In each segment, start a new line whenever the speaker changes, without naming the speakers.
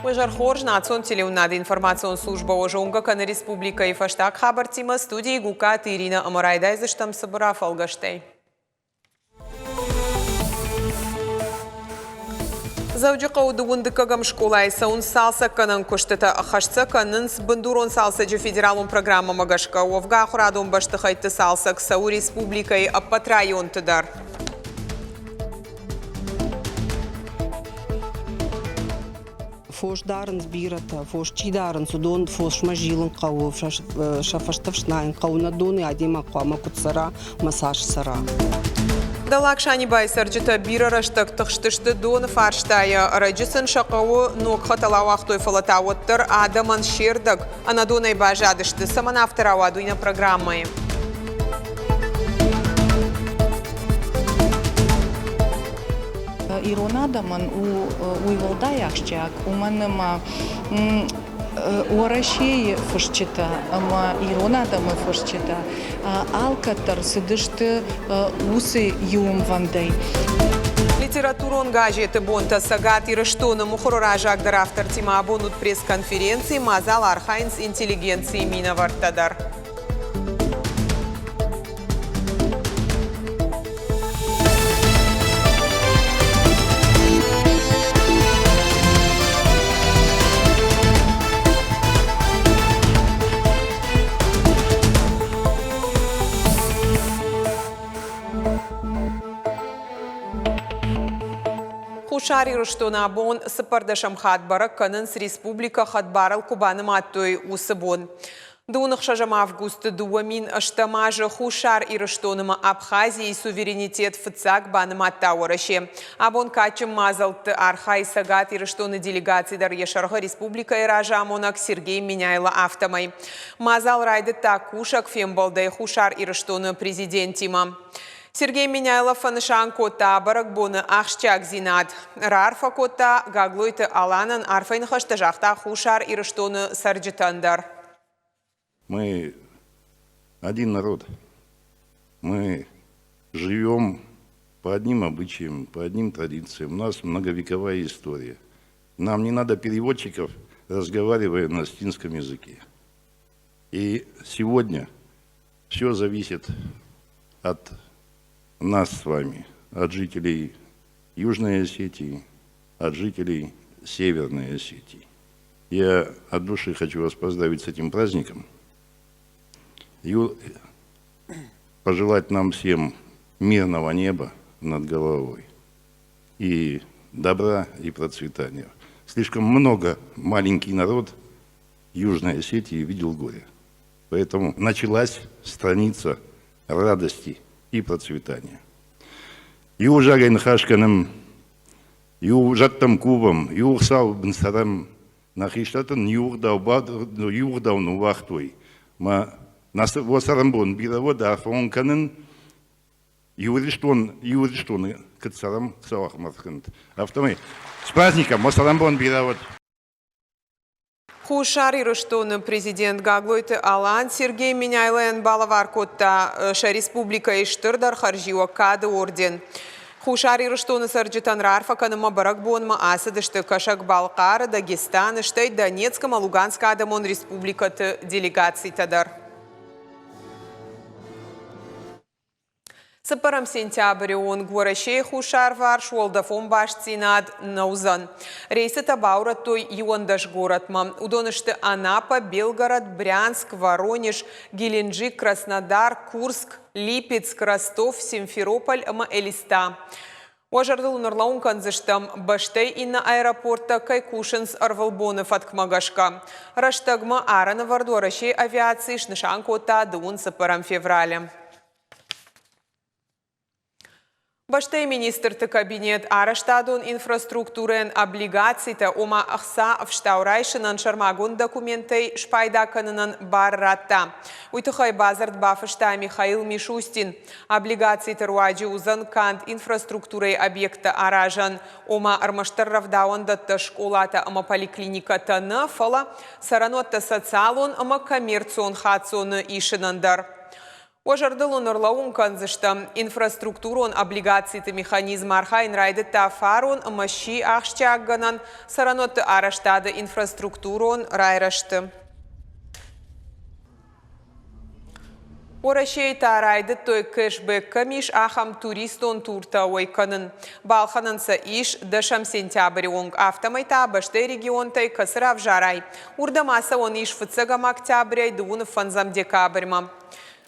Мыжар хорж национ телеунады информацион служба ожонга каны республика и фаштак хабартима студии Гукат Ирина Амарайдай заштам собора фалгаштей. Завджика удугундыкагам школай саун салса канан куштата ахашца канан с бандурон салса же федералун программа магашка овга хурадон баштахайты салса к сау республикой аппатрайон тыдар.
Фош дарен сбирата, фош чидарен судон, фош мажилен кау, шафаштавшнайн кау надоны адима куама кутсара, массаж сара.
Далакшани байсарджита бирараштак тахштышты дон фарштая раджисан шакау нокха талавахтой фалатауаттар адаман шердаг анадонай бажадышты саманавтаравадуйна программой.
Иронадаман уйвалдаяхчак, уманема уарашей фашчита, ама иронадамы фашчита, алкатар сидышты усы юм вандай.
Литературон газеты бонта сагат и раштона мухоражак дар автор тима абонут пресс-конференции мазал архайнс интеллигенции мина вартадар. Хушари руштона абон сапардашам хатбара кананс республика хатбарал кубаным аттой усыбон. Дунах шажам август дуамин аштамажа хушар и руштоныма Абхазии суверенитет фцак баным аттауараше. Абон качым мазалт архай сагат и руштоны делегации дар Яшарга республика и ражамонак Сергей Миняйла автомай. Мазал райды такушак фембалдай хушар и руштоны президентима. Сергей Миняйлов анышан кота баракбоны ахшчак зинат. Рарфа кота гаглойты аланан арфайн хаштажахта хушар и раштоны сарджитандар.
Мы один народ. Мы живем по одним обычаям, по одним традициям. У нас многовековая история. Нам не надо переводчиков, разговаривая на осетинском языке. И сегодня все зависит от нас с вами, от жителей Южной Осетии, от жителей Северной Осетии. Я от души хочу вас поздравить с этим праздником и пожелать нам всем мирного неба над головой и добра и процветания. Слишком много маленький народ Южной Осетии видел горе. Поэтому началась страница радости и процветания. Ю жагайн хашканым, ю жаттам кубам, ю сау бенсарам, нахиштатан юрдау нувахтой. Ма нас восарамбон биравода афонканын юриштон кацарам сауахмархант. Автомай. С праздником восарамбон биравод.
Хушари руштоны президент гаглойты алан Сергей Миняйлен балавар котта ша республика иштырдар харжиwa кады орден. Хушари руштоны сарджитан рарфа каныма баракбонма асадышты кашак Балкар, Дагестан, штей Донецком, Луганска адамон республикаты делегаций тадар. Сапарам сентябрь он гворашей хушар варш волдафон башцинад наузан. Рейсы табаура той юандаш городма. Удонышты Анапа, Белгород, Брянск, Воронеж, Геленджик, Краснодар, Курск, Липецк, Ростов, Симферополь, Элиста. Ожардыл нурлаун канзыштам баштей инна аэропорта Кайкушинс Арвалбонов откмагашка. Раштагма арана вардуарашей авиации шнышанкота дун сапарам февраля. Баштей министр кабинет араштадун инфраструктурен облигацийта ома ахса вштаурайшинан шармагун документей шпайдаканынан барратта. Уйтухай базард бафышта Михаил Мишустин. Облигацийта руаджи узан кант инфраструктурой объекта аражан ома армаштарравдауан датта школата ама поликлиниката на фала саранотта социалон ама коммерцион хацон ишинандар. Ожардылын орлауын канзышты. Инфраструктурон облигацияты механизм архайн райды тафарон мащи ахшчагганан саранот араштады инфраструктурон райрашты. Орашей тарайды той кэшбэк камиш ахам туристон турта ойканын. Балхананса иш дашам сентябрь онг автомайта башты регионтай касырав жарай. Урдамаса он иш фыцагам октябряй дуын фанзам декабрьма.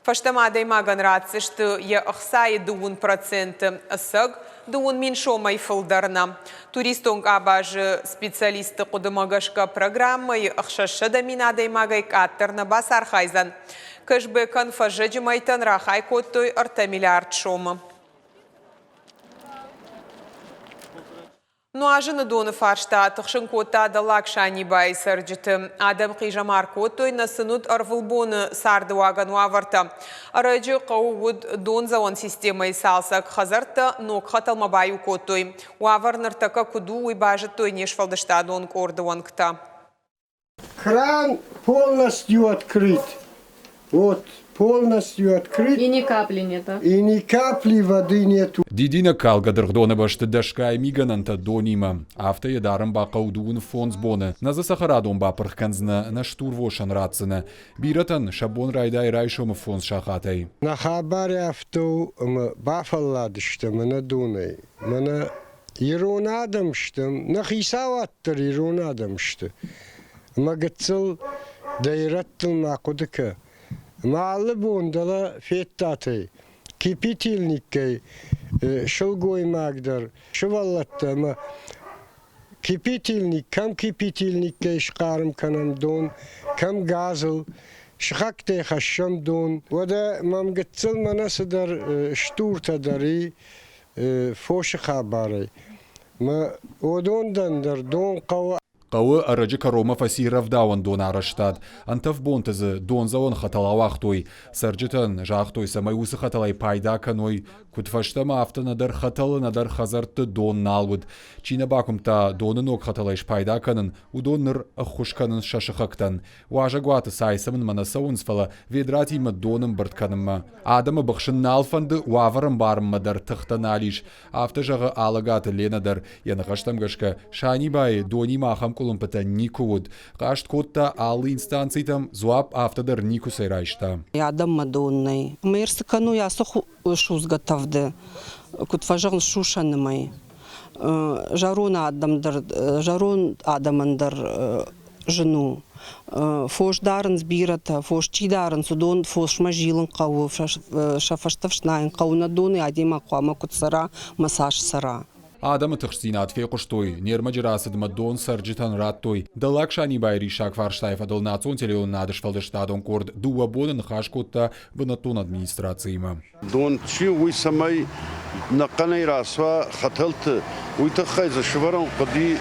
Фаштамадай маган рацышты я ахсай дуын проценты сыг дуын меньшомай фылдарна. Туристонг абажы специалисты кудымагашка программы ахшашыда минадай магай каттерна басар хайзан. Кэшбэкан фажэджи майтан рахай коттой арта миллиард шома. Ну ажыны доны фаршта тықшын кота далак шани бай сарджыты. Адам қижамар коттой насынут арвылбоны сарды ваган ваварта. Арайджы қауғуд дон завон системай салсак хазарта нок хаталма баю коттой. Ваварныртака куду уйбажы той нешфалдышта дон корды ванкта.
Кран полностью открыт. Вот, полностью открыт.
И ни капли нет, а?
И ни капли воды нету.
Дидина калгадыр доны башты дашкай мигананта донима. Авто едарым ба қаудуын фонс боны. Наза сахарадон ба пырхканзна на штурвошан рацына. Биратан шабон райдай райшома фонс шахатай.
На хабаре авто бафалладышты мына дунай. Мына иронадымштым. На хисаваттыр иронадымшты. Магацыл дайраттыл мақудыка. Малы бондала феттаты, кипятильниккай, шылгой магдар, шываллатта, кипятильниккай шқарым канам дон, кам газыл, шхактай хашам дон. Вада мамгатцыл манасыдар штуртадари фоши хабарай. Ма одондандар дон қава.
Қауы арыжы карома фасиров дауан дон араштад. Антав бонтызы дон завон хаталавақтой. Сарджытын жақтой самай усы хаталай пайда каной. Кутфаштама автонадар хаталынадар хазарты дон налвуд. Чина бакумта донынок хаталайш пайда канын, удонныр ахушканын шашыхактан. Важа гуаты сайсамын манасауынсфала ведратима доным быртканымма. Адамы бақшын налфанды уаварым барыммадар тықтаналиш. Автожағы алагаты ленадар. Янықаштамгашка шани бай дони махам кулымпыта никуд. Қашт котта алы инстанцийтам зуап автодар нику сайрайшта.
Ядам мадонной. Мэрсыкану ясуху шузгатавды. Кутфажағын шушанымай. Жарун адамандар жену. Фош дарын сбирата, фош чидарын судон, фош мажилын қауы, шафаштавшнайын қауына доны адема қуама кутсара, массаж сара.
Адамы тықштинат феқуштой, нермаджирасыдыма дон сарджитан раттой. Далак шани байри шак фарштайфа дал национ телеон надыш фалдыштадон корд дуа бонын хашкотта вынатон администрацияма.
Дон чи уй самай нақанай расва хаталты уйтахай за шварон қади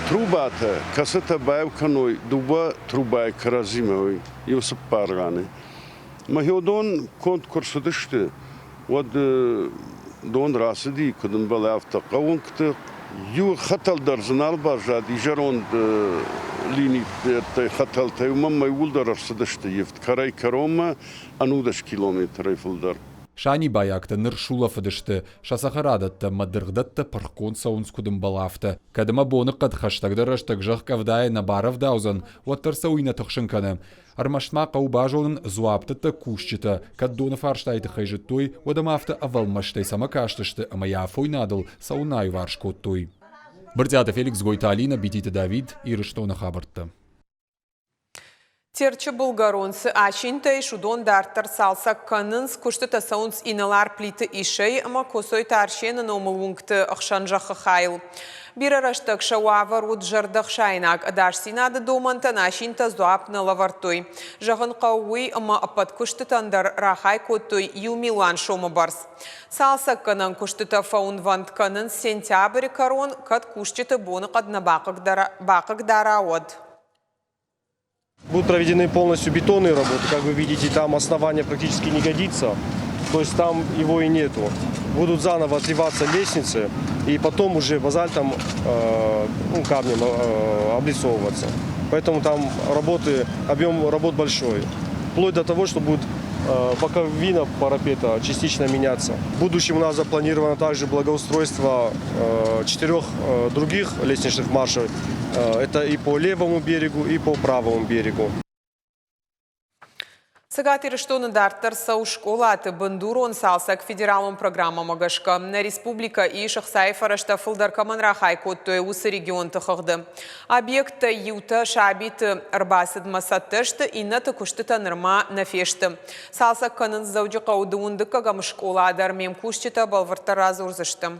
трубата касата байвканой дуба трубай каразимовой Йосип Парганы. Махиодон конкурсыдышты. Вот дон расыди кудын балавта қауынкты ю хатал дарзынал баржад ижарон лини хаталтай умамай улдар арсыдышты ефт карай карома анудаш километр фулдар.
Шани баякта ныршула фыдышты, шасахарадатта мадыргдатта паркон саунскудым балафта. Кадыма боны қад хаштагдар аштаг жақ кавдай на барав даузан, уаттарса уйна тұқшынканы. Армашма қаубажонын зуаптыта кушчыта, кад доны фарштайты хайжыттой, одамафта авалмаштай самакаштышты, ама яфой надыл саунай варшкоттой. Бырдята Феликс Гойталина, Битита Давид, Ирыштона Хабартта.
Терчі бұлгаронсы ачинтай шудон дартар салсак канынс күшті тасаунс иналар плиты ишей, ама косой таршенын омылуңкты ақшан жақы хайл. Bir araştık şavavar ud jardıq şaynak adaş sinada domanta naşinta zuapna lavartoy. Jağın qawwi ama apat kuştu tandar rahay kotoy yumilan şoma bars. Salsak kanan kuştu ta faun vant kanın sentyabri karon kat kuşçıta bonu qadna baqık darawad.
Будут проведены полностью бетонные работы. Как вы видите, там основание практически не годится. То есть там его и нету. Будут заново отливаться лестницы и потом уже базальтом, камнем облицовываться. Поэтому там объем работ большой. Вплоть до того, что будут боковина парапета частично меняться. В будущем у нас запланировано также благоустройство 4 других лестничных маршей. Это и по левому берегу, и по правому берегу.
Сега тирештоны дартар сау школаты бандурон салсак федералом программа магашка на республика и шахсай фарашта фылдар каманра хайкот той усы регион тахагды. Объект юта шабит арбасыд масаттышты и на такушты танырма нафешты. Салсак канын зауджи каудуындыка гам школадар мемкушчита балвартара зурзышты.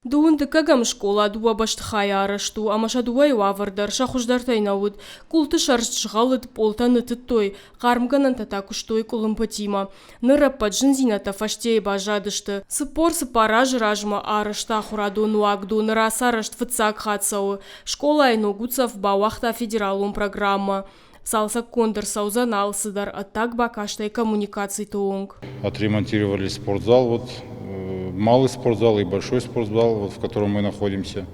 Дуындыка гам школа дуа баштхай арышту, амаша дуай вавардар, шахуждартай науд, култы шаршчгалыд полтаны тыттой, кармганан татакуштой кулымпатима. Нырап паджын зината фаштей бажадышты. Сыпор сыпара жражма арышта хураду нуагду, ныра сарышт фыцак хатсау. Школа айну гуцав бауахта федералум программа. Салсак кондыр саузан алсыдар, аттак бакаштай коммуникаций тоонг.
Отремонтировали спортзал, вот малый спортзал и большой спортзал, вот, в котором мы находимся.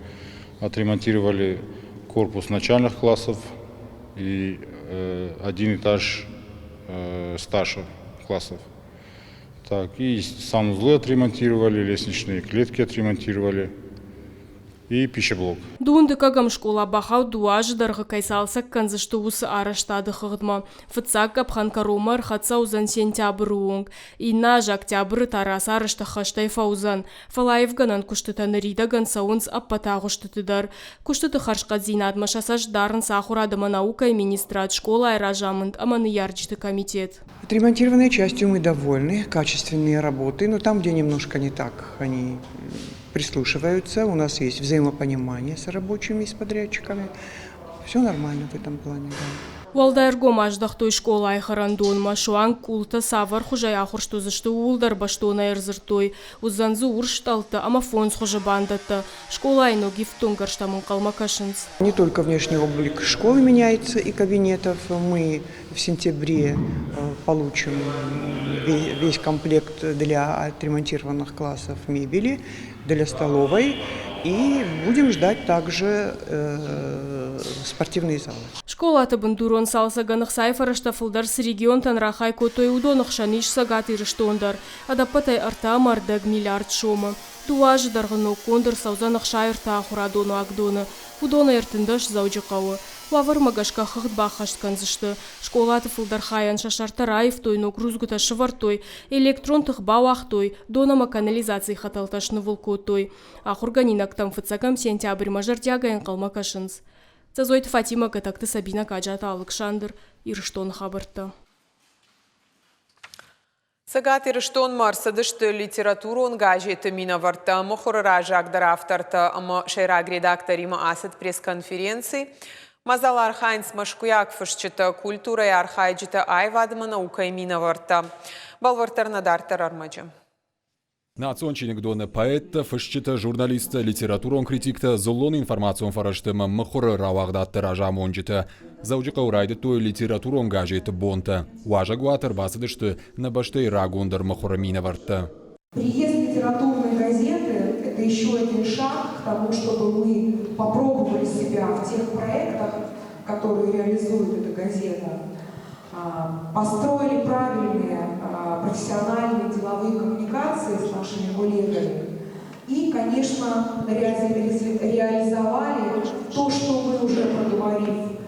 Отремонтировали корпус начальных классов и один этаж старших классов. Так, и санузлы отремонтировали, лестничные клетки отремонтировали и пищеблок.
Дуындыка гам школа бахау дуажы дарғы кайсалсак канзышты усы араштады хығдма. Фыцак капхан каромар хатса узан сентябрь уонг. Инна жактябрь тарас арышты хаштай фаузан. Фалаев ганан куштыта рида ган саунс аппата куштытыдар. Куштыты харшқа зинадма шасаш дарын сахурадыма наука и министрат школа айражамынд аманы ярчты комитет.
Отремонтированной частью мы довольны, качественные работы, но там, где немножко не так, они прислушиваются, у нас есть взаимопонимание с рабочими, с подрядчиками. Все нормально в этом плане, да.
Уалдайрго маждахтой школа айхарандонма, шуан култа савар хужай ахурштузышты улдар баштона эрзыртой, узанзы уршталты, амафонс хужабандаты, школа айну гифтунгарштамын калмакашынц.
Не только внешний облик школы меняется и кабинетов, мы в сентябре получим весь комплект для отремонтированных классов мебели, для столовой. И будем ждать также спортивные залы.
Школа табындурон салсаганых сайфарашта фылдар с регион танрахай котой удонах шаниш сагаты рыштондар. Адапатай арта мардег миллиард шома. Туажы дарғыну кондыр саузанах шайырта ахурадону агдоны. Удона ертіндаш заujықауы. Лавар магашка хыгд бахашткан зышты. Школаты фылдар хаян шашартараев той, но грузгута шывартой, электрон тых бауахтой, донама канализации хаталташны волкотой. Ахурганинак там фыцакам сентябрь мажартягайын қалмакашынс. Цазойт Фатима катакты Сабина Каджата Александр Ирштон хабарта.
Сагат Ирштон марсадышты литературон газеты минаварта мохорара жагдар авторта ама шайраг редакторима асет пресс-конференции. Мазал архайнс машкуяк фышчыта культура и архайджита айвадыма наука и минаварта. Балвартарна дартар армаджа.
Национчиник доны поэтта, фышчыта журналиста, литературон критикта, золон информацион фараштыма махоры равагдатты ражам онжита. Заujыка урайды той литературон газеты бонта. Уажа гуатар басыдышты на башты рагундар махоры минаварта.
Приезд литературной газеты – это еще один шаг к тому, чтобы мы попробовали себя в тех проектах, которые реализует эта газета, построили правильные профессиональные деловые коммуникации с нашими коллегами и, конечно, реализовали то, что мы уже, проговорив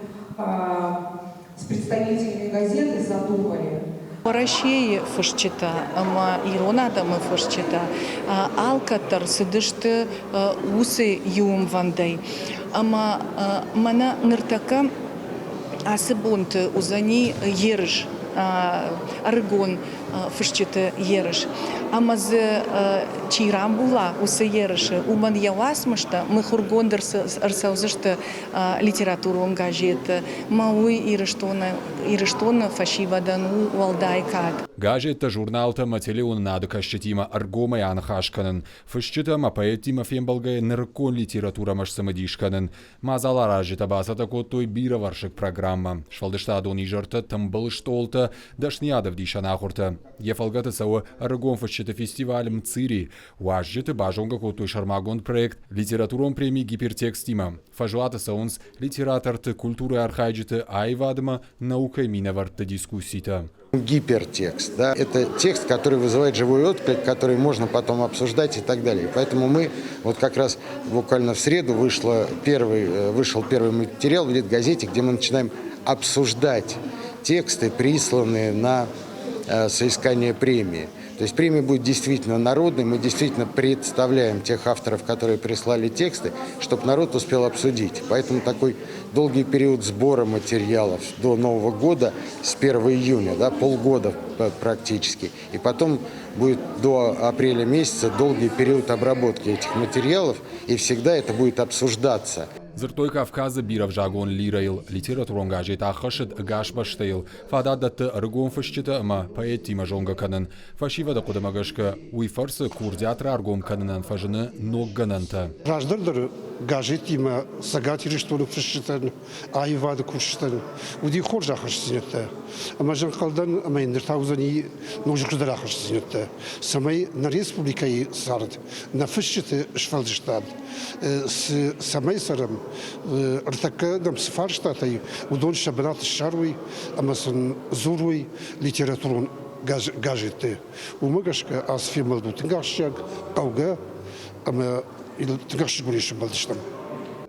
с представителями газеты, задумали.
Парашей фышчита, ама иронада мы фышчита, алкатар сидышты усы юм вандай, ама мана ныртака асыбонт узани ерыш, аргон фышчита ерыш, ама за чирам була усы ерыши, уман явасмышта мы хургондер арсаузышты литературу газеты, мауи ирыштона фашивадану валдайкад.
Газета журналта мателеон надыка щетима аргома ян хашканын, фышчыта поэтима фембалгай ныркон литература маш самадишканын, мазалар ажита басата коттой бира варшык программа. Швалдышта адони жырта тымбыл штолта, дашниядов дишана ахурта. Ефалгата сауа аргон фышчыта фестиваль мцири, уажжыты бажонга коттой шармагон проект литературон премии гипертекстима. Фажуата саунс литераторты культуры архайджыты айвадыма наука минаварта дискуссита.
Гипертекст, да, это текст, который вызывает живой отклик, который можно потом обсуждать и так далее. Поэтому мы вот как раз буквально в среду вышел первый материал в Литгазете, где мы начинаем обсуждать тексты, присланные на соискание премии. То есть премия будет действительно народной, мы действительно представляем тех авторов, которые прислали тексты, чтобы народ успел обсудить. Поэтому такой долгий период сбора материалов до Нового года с 1 июня, да, полгода практически. И потом будет до апреля месяца долгий период обработки этих материалов, и всегда это будет обсуждаться.
Зыртой Кавказы бирав жагон лирайл, литературон гажет ахашет гаш баштейл, фададдатты аргон фашчита ама поэт тима жонга канын. Фашива да кудамагашка уйфарсы курдиатра аргон канынан фажыны ноггананта.
Раждырдыр гажет тима сагат ириштону фашчитан, айвады куршитан, уди хоржа хашсинетте. Ама жанқалдан ама индер таузани ножикудар ахашсинетте. Самай на республикаи сард, на фашчиты швалдиштад. Самай сарам ارتكى دم سفار شتاتي ودون شبنات الشروي أما سن زوروي ليتراتورون جاجته ومجش كأصفي ملدوت نجاشيك قوجا أما تنجاش بريش بلدشتم.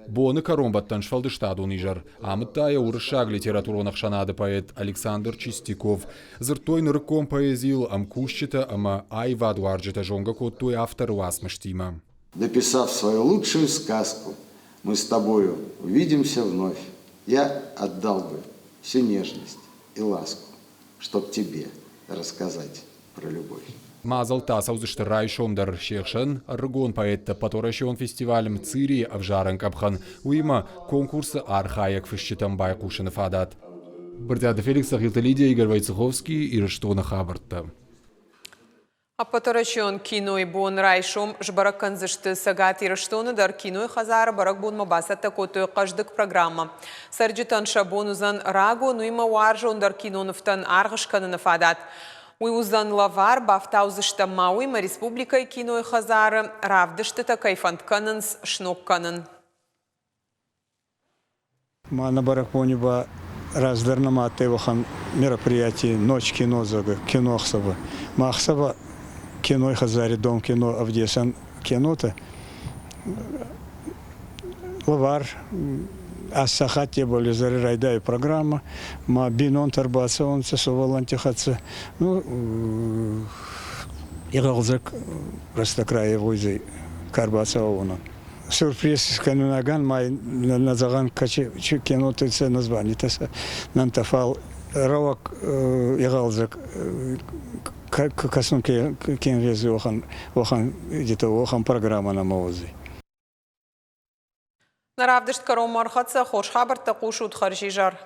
Боны Каромбаттан шфалдыштаду нижар. Амыттая урышаг литературонах шанады поэт Александр Чистяков. Зыртой нырком поэзил амкущита ама айваду арджита жонга коттуй автор уасмыштима.
Дописав свою лучшую сказку, мы с тобою увидимся вновь. Я отдал бы всю нежность и ласку, чтоб тебе рассказать про любовь.
Мазал тасаузышты райшомдар шехшен, аргон поэтта поторашон фестивалем Цири авжаран капхан, уима конкурсы архаяк фыщитам байкушин фадат. Бартяда Феликс, Ахилта Лидия, Игорь Войцеховский и Рештона Хабарта.
А поторашон кино и бон райшом жбарак канзышты сагат и Рештона дар кино и хазара барак бон мабасата кото каждык программа. Сарджитан шабонузан раго, но има уаржон дар кино нафтан аргашкана нафадат. Уйузан лавар бафтаузышта мауима республика и кино и хазара равдыштыта кайфантканынс шнокканын.
Мана бараконеба раздарнама атевахан мероприятие «Ночь кино» зага, кино хсаба. Махсаба кино и хазаре, дом кино, авдесан кино-то. Лавар, ассахате были зарайдая программа, ма бинон тарбаца, он сосовалантихаться. Ну, игалзак растокрая войзы карбаца он. Сюрприз канунаган май назаган каче кино тыца название таса нантафал равак игалзак касунке кенвези охан где-то охан программа на маузи.
Наравдышт каром мархатса хош хабар такушут харжижар.